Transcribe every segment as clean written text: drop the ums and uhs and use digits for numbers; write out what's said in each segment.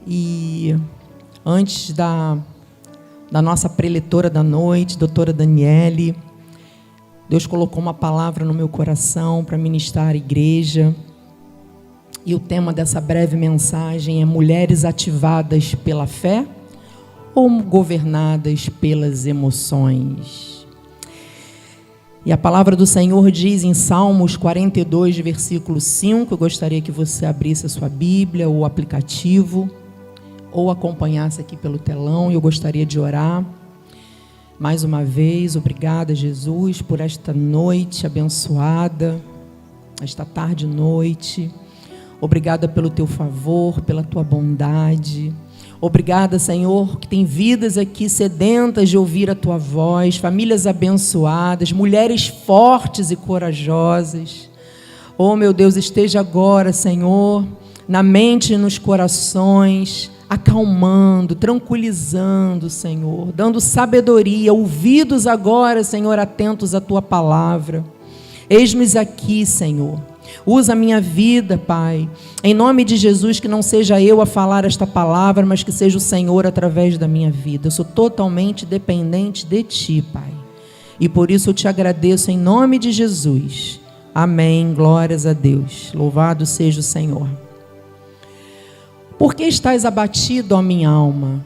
E antes da nossa preletora da noite, doutora Daniele, Deus colocou uma palavra no meu coração para ministrar à igreja. E o tema dessa breve mensagem é: mulheres ativadas pela fé ou governadas pelas emoções? E a palavra do Senhor diz em Salmos 42, versículo 5, eu gostaria que você abrisse a sua Bíblia, ou o aplicativo, ou acompanhasse aqui pelo telão, e eu gostaria de orar. Mais uma vez, obrigada, Jesus, por esta noite abençoada, esta tarde e noite. Obrigada pelo teu favor, pela tua bondade. Obrigada, Senhor, que tem vidas aqui sedentas de ouvir a tua voz, famílias abençoadas, mulheres fortes e corajosas. Oh, meu Deus, esteja agora, Senhor, na mente e nos corações, acalmando, tranquilizando, Senhor, dando sabedoria, ouvidos agora, Senhor, atentos à tua palavra. Eis-nos aqui, Senhor. Usa a minha vida, Pai, em nome de Jesus, que não seja eu a falar esta palavra, mas que seja o Senhor através da minha vida. Eu sou totalmente dependente de Ti, Pai, e por isso eu te agradeço em nome de Jesus. Amém, glórias a Deus, louvado seja o Senhor. Por que estás abatido, ó minha alma?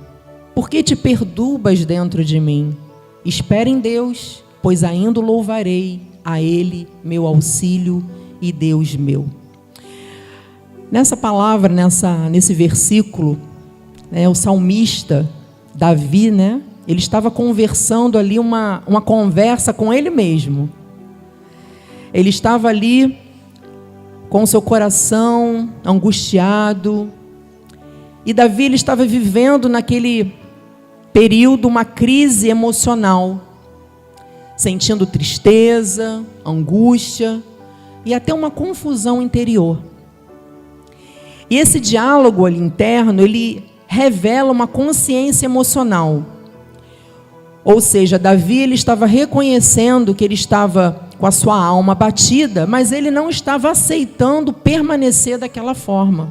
Por que te perturbas dentro de mim? Espera em Deus, pois ainda o louvarei, a Ele meu auxílio e Deus meu. Nessa palavra, nesse versículo, o salmista Davi, ele estava conversando ali uma conversa com ele mesmo. Ele estava ali com seu coração angustiado, e Davi ele estava vivendo naquele período uma crise emocional, sentindo tristeza, angústia e até uma confusão interior. E esse diálogo ali interno, ele revela uma consciência emocional. Ou seja, Davi ele estava reconhecendo que ele estava com a sua alma abatida, mas ele não estava aceitando permanecer daquela forma.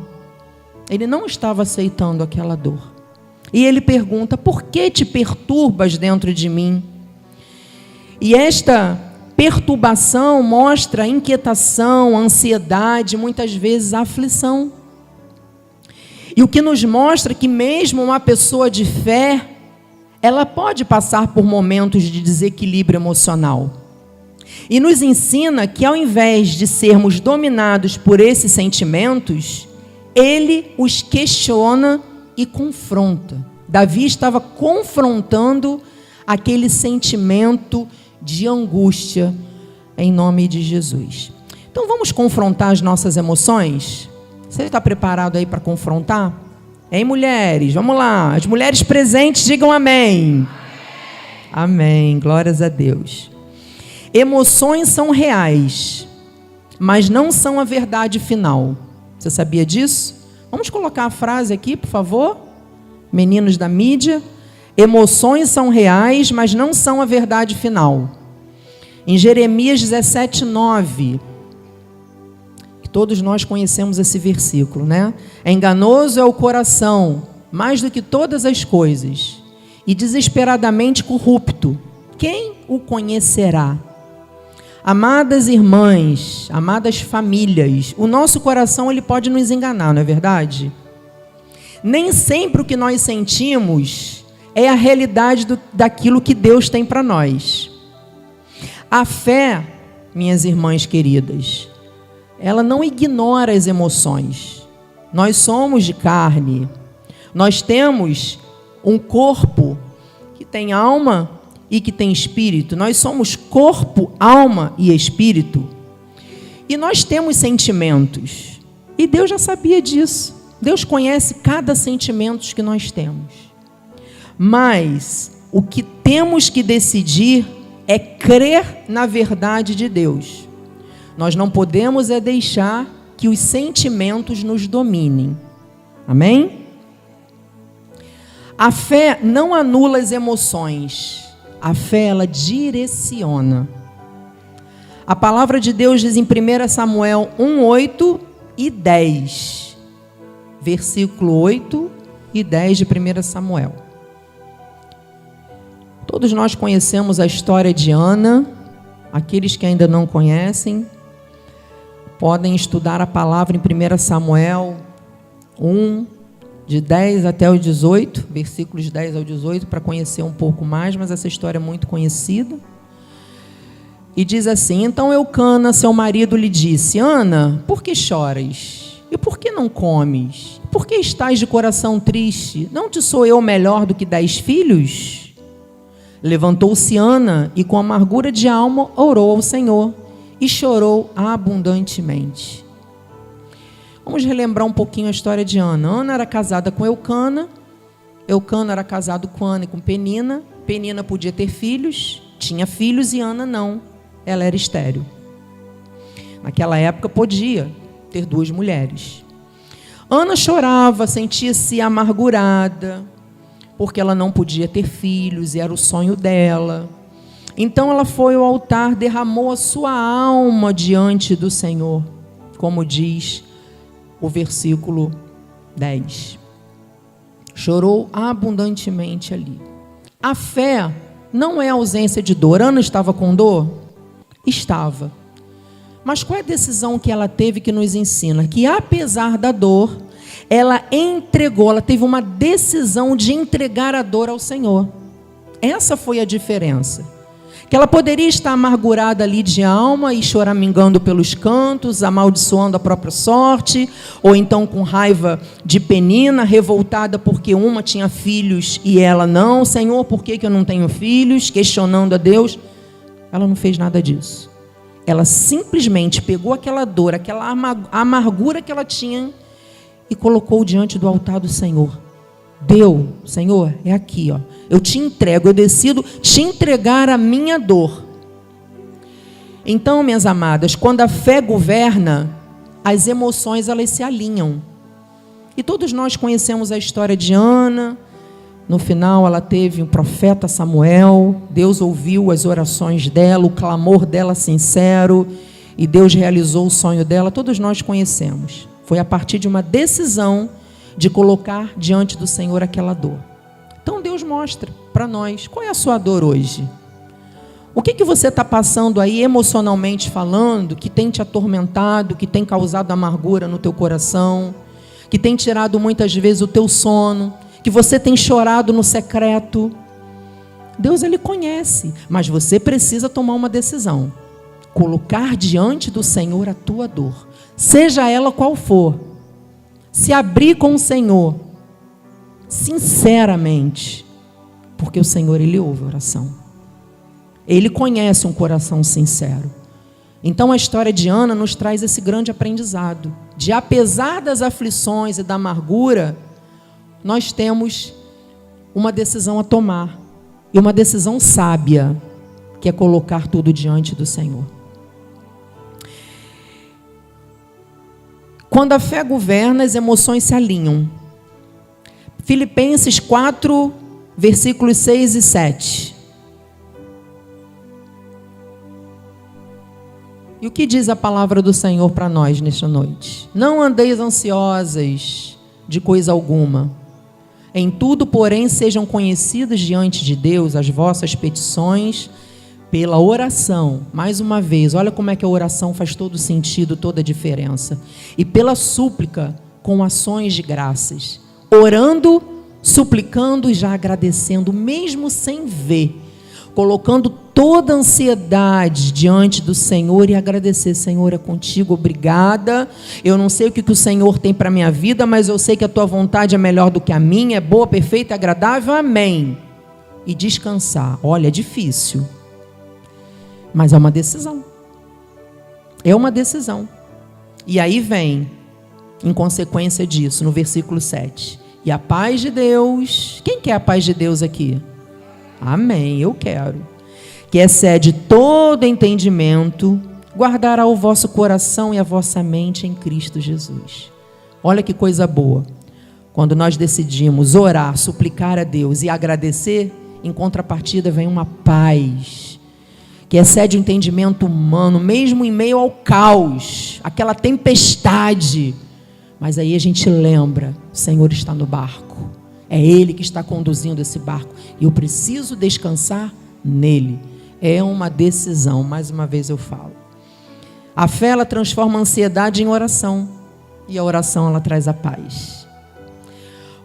Ele não estava aceitando aquela dor. E ele pergunta: por que te perturbas dentro de mim? E esta perturbação mostra inquietação, ansiedade, muitas vezes aflição. E o que nos mostra que mesmo uma pessoa de fé, ela pode passar por momentos de desequilíbrio emocional. E nos ensina que ao invés de sermos dominados por esses sentimentos, ele os questiona e confronta. Davi estava confrontando aquele sentimento de angústia em nome de Jesus. Então vamos confrontar as nossas emoções? Você está preparado aí para confrontar? Hein, mulheres? Vamos lá. As mulheres presentes digam amém. Amém. Glórias a Deus. Emoções são reais, mas não são a verdade final. Você sabia disso? Vamos colocar a frase aqui, por favor? Meninos da mídia. Emoções são reais, mas não são a verdade final. Em Jeremias 17:9, que todos nós conhecemos esse versículo, Enganoso é o coração, mais do que todas as coisas, e desesperadamente corrupto. Quem o conhecerá? Amadas irmãs, amadas famílias, o nosso coração ele pode nos enganar, não é verdade? Nem sempre o que nós sentimos é a realidade daquilo que Deus tem para nós. A fé, minhas irmãs queridas, ela não ignora as emoções. Nós somos de carne, nós temos um corpo que tem alma e que tem espírito. Nós somos corpo, alma e espírito. E nós temos sentimentos. E Deus já sabia disso. Deus conhece cada sentimento que nós temos. Mas o que temos que decidir é crer na verdade de Deus. Nós não podemos deixar que os sentimentos nos dominem. Amém? A fé não anula as emoções. A fé, ela direciona. A palavra de Deus diz em 1 Samuel 1:8 e 10. versículo 8 e 10 de 1 Samuel. Todos nós conhecemos a história de Ana. Aqueles que ainda não conhecem, podem estudar a palavra em 1 Samuel 1, de 10 até o 18, versículos 10 ao 18, para conhecer um pouco mais, mas essa história é muito conhecida. E diz assim: então Eucana, seu marido, lhe disse: Ana, por que choras? E por que não comes? Por que estás de coração triste? Não te sou eu melhor do que 10 filhos? Levantou-se Ana e com amargura de alma orou ao Senhor e chorou abundantemente. Vamos relembrar um pouquinho a história de Ana. Ana era casada com Eucana. Eucana era casado com Ana e com Penina. Penina podia ter filhos, tinha filhos, e Ana não. Ela era estéril. Naquela época podia ter 2 mulheres. Ana chorava, sentia-se amargurada, porque ela não podia ter filhos e era o sonho dela. Então ela foi ao altar, derramou a sua alma diante do Senhor, como diz o versículo 10. Chorou abundantemente ali. A fé não é ausência de dor. Ana estava com dor? Estava. Mas qual é a decisão que ela teve que nos ensina? Que apesar da dor, ela teve uma decisão de entregar a dor ao Senhor. Essa foi a diferença. Que ela poderia estar amargurada ali de alma e choramingando pelos cantos, amaldiçoando a própria sorte, ou então com raiva de Penina, revoltada porque uma tinha filhos e ela não. Senhor, por que eu não tenho filhos? Questionando a Deus. Ela não fez nada disso. Ela simplesmente pegou aquela dor, aquela amargura que ela tinha e colocou diante do altar do Senhor. Deu, Senhor, é aqui, ó. Eu te entrego, eu decido te entregar a minha dor. Então, minhas amadas, quando a fé governa, as emoções elas se alinham. E todos nós conhecemos a história de Ana. No final ela teve um profeta Samuel. Deus ouviu as orações dela, o clamor dela sincero, e Deus realizou o sonho dela. Todos nós conhecemos. Foi a partir de uma decisão de colocar diante do Senhor aquela dor. Então Deus mostra para nós, qual é a sua dor hoje? O que você está passando aí emocionalmente falando, que tem te atormentado, que tem causado amargura no teu coração, que tem tirado muitas vezes o teu sono, que você tem chorado no secreto? Deus, Ele conhece, mas você precisa tomar uma decisão. Colocar diante do Senhor a tua dor, seja ela qual for. Se abrir com o Senhor, sinceramente, porque o Senhor, Ele ouve a oração. Ele conhece um coração sincero. Então a história de Ana nos traz esse grande aprendizado, de apesar das aflições e da amargura, nós temos uma decisão a tomar, e uma decisão sábia, que é colocar tudo diante do Senhor. Quando a fé governa, as emoções se alinham. Filipenses 4, versículos 6 e 7. E o que diz a palavra do Senhor para nós nesta noite? Não andeis ansiosas de coisa alguma. Em tudo, porém, sejam conhecidas diante de Deus as vossas petições pela oração. Mais uma vez, olha como é que a oração faz todo sentido, toda a diferença. E pela súplica, com ações de graças. Orando, suplicando e já agradecendo, mesmo sem ver. Colocando toda a ansiedade diante do Senhor e agradecer. Senhor, é contigo, obrigada. Eu não sei o que o Senhor tem para a minha vida, mas eu sei que a tua vontade é melhor do que a minha, é boa, perfeita, agradável, amém. E descansar. Olha, é difícil, mas é uma decisão. É uma decisão. E aí vem, em consequência disso, no versículo 7. E a paz de Deus, quem quer a paz de Deus aqui? Amém, eu quero. Que excede todo entendimento, guardará o vosso coração e a vossa mente em Cristo Jesus. Olha que coisa boa. Quando nós decidimos orar, suplicar a Deus e agradecer, em contrapartida vem uma paz que excede o entendimento humano, mesmo em meio ao caos, aquela tempestade. Mas aí a gente lembra, o Senhor está no barco. É Ele que está conduzindo esse barco. E eu preciso descansar nele. É uma decisão, mais uma vez eu falo. A fé, ela transforma a ansiedade em oração. E a oração, ela traz a paz.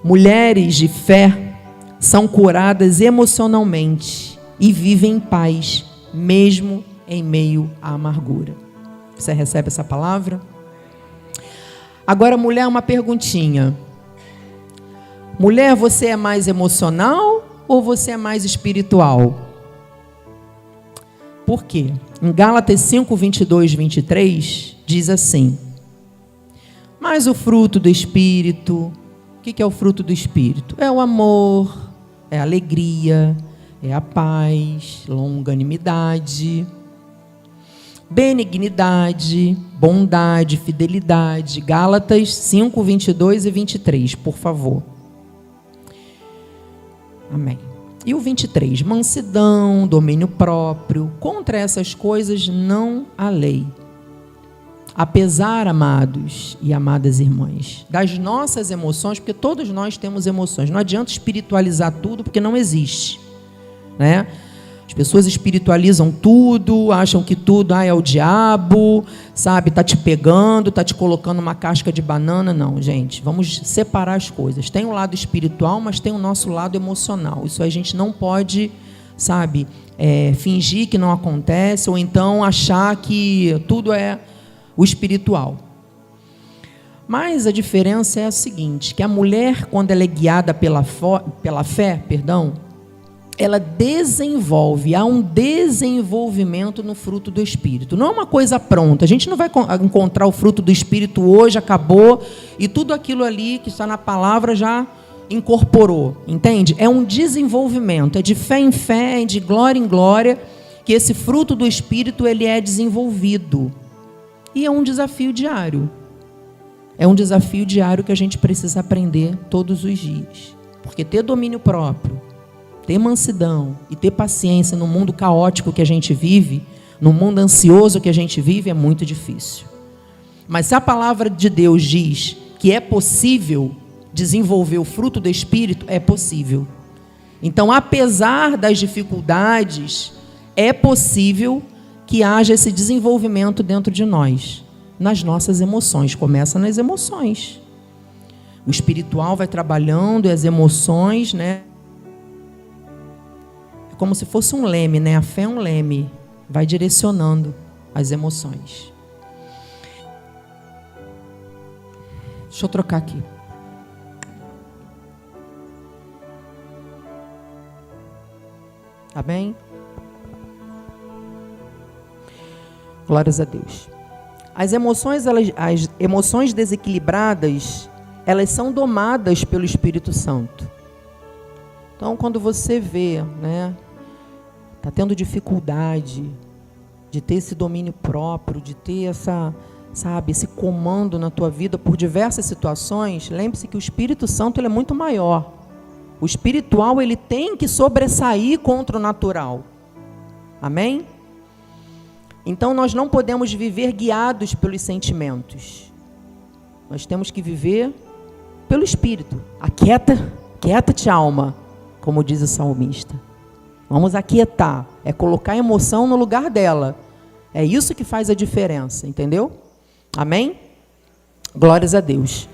Mulheres de fé são curadas emocionalmente e vivem em paz, mesmo em meio à amargura. Você recebe essa palavra? Agora, mulher, uma perguntinha. Mulher, você é mais emocional ou você é mais espiritual? Por quê? Em Gálatas 5, 22, 23, diz assim: mas o fruto do Espírito, o que é o fruto do Espírito? É o amor, é a alegria, é a paz, longanimidade, benignidade, bondade, fidelidade. Gálatas 5, 22 e 23, por favor. Amém. E o 23, mansidão, domínio próprio. Contra essas coisas não há lei. Apesar, amados e amadas irmãs, das nossas emoções, porque todos nós temos emoções. Não adianta espiritualizar tudo, porque não existe, né? As pessoas espiritualizam tudo, acham que tudo é o diabo, sabe? Está te pegando, está te colocando uma casca de banana. Não, gente, vamos separar as coisas. Tem o lado espiritual, mas tem o nosso lado emocional. Isso a gente não pode, sabe, fingir que não acontece, ou então achar que tudo é o espiritual. Mas a diferença é a seguinte, que a mulher, quando ela é guiada pela fé, ela desenvolve, há um desenvolvimento no fruto do Espírito. Não é uma coisa pronta. A gente não vai encontrar o fruto do Espírito hoje, acabou, e tudo aquilo ali que está na palavra já incorporou, entende? É um desenvolvimento, é de fé em fé, é de glória em glória, que esse fruto do Espírito ele é desenvolvido. E é um desafio diário. É um desafio diário que a gente precisa aprender todos os dias. Porque ter domínio próprio, ter mansidão e ter paciência no mundo caótico que a gente vive, no mundo ansioso que a gente vive, é muito difícil. Mas se a palavra de Deus diz que é possível desenvolver o fruto do Espírito, é possível. Então, apesar das dificuldades, é possível que haja esse desenvolvimento dentro de nós, nas nossas emoções. Começa nas emoções. O espiritual vai trabalhando e as emoções, né? É como se fosse um leme, né? A fé é um leme, vai direcionando as emoções. Deixa eu trocar aqui. Tá bem? Glórias a Deus. As emoções desequilibradas, elas são domadas pelo Espírito Santo. Então, quando você vê, né, está tendo dificuldade de ter esse domínio próprio, de ter esse comando na tua vida por diversas situações, lembre-se que o Espírito Santo ele é muito maior. O espiritual ele tem que sobressair contra o natural. Amém? Então, nós não podemos viver guiados pelos sentimentos. Nós temos que viver pelo Espírito. Aquieta-te, alma, como diz o salmista. Vamos aquietar. É colocar a emoção no lugar dela. É isso que faz a diferença, entendeu? Amém? Glórias a Deus.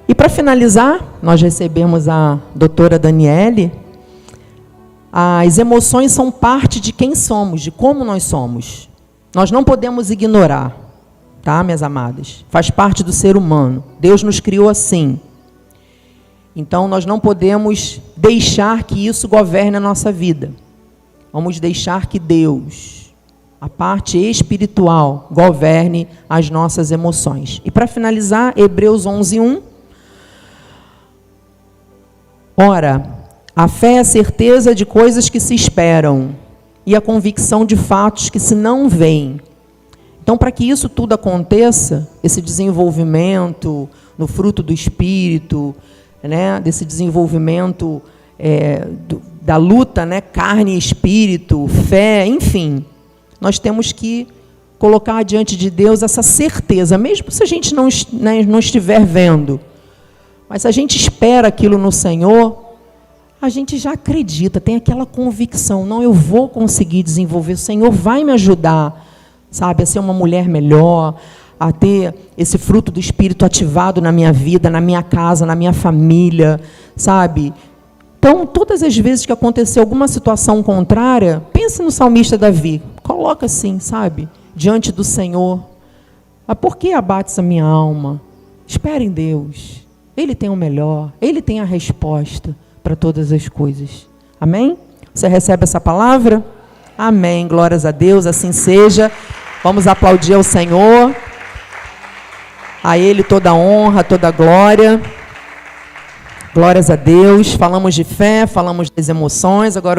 E para finalizar, nós recebemos a doutora Daniele. As emoções são parte de quem somos, de como nós somos. Nós não podemos ignorar, tá, minhas amadas? Faz parte do ser humano. Deus nos criou assim. Então, nós não podemos deixar que isso governe a nossa vida. Vamos deixar que Deus, a parte espiritual, governe as nossas emoções. E para finalizar, Hebreus 11:1. Ora, a fé é a certeza de coisas que se esperam e a convicção de fatos que se não veem. Então, para que isso tudo aconteça, esse desenvolvimento no fruto do Espírito, né, desse desenvolvimento da luta, né, carne e espírito, fé, enfim, nós temos que colocar diante de Deus essa certeza, mesmo se a gente não estiver vendo, mas se a gente espera aquilo no Senhor, a gente já acredita, tem aquela convicção, não, eu vou conseguir desenvolver, o Senhor vai me ajudar, sabe, a ser uma mulher melhor, a ter esse fruto do Espírito ativado na minha vida, na minha casa, na minha família, sabe? Então, todas as vezes que acontecer alguma situação contrária, pense no salmista Davi, coloca assim, sabe, diante do Senhor. Ah, por que abates a minha alma? Espere em Deus, Ele tem o melhor, Ele tem a resposta para todas as coisas. Amém? Você recebe essa palavra? Amém, glórias a Deus, assim seja. Vamos aplaudir ao Senhor. A Ele toda a honra, toda a glória. Glórias a Deus. Falamos de fé, falamos das emoções. Agora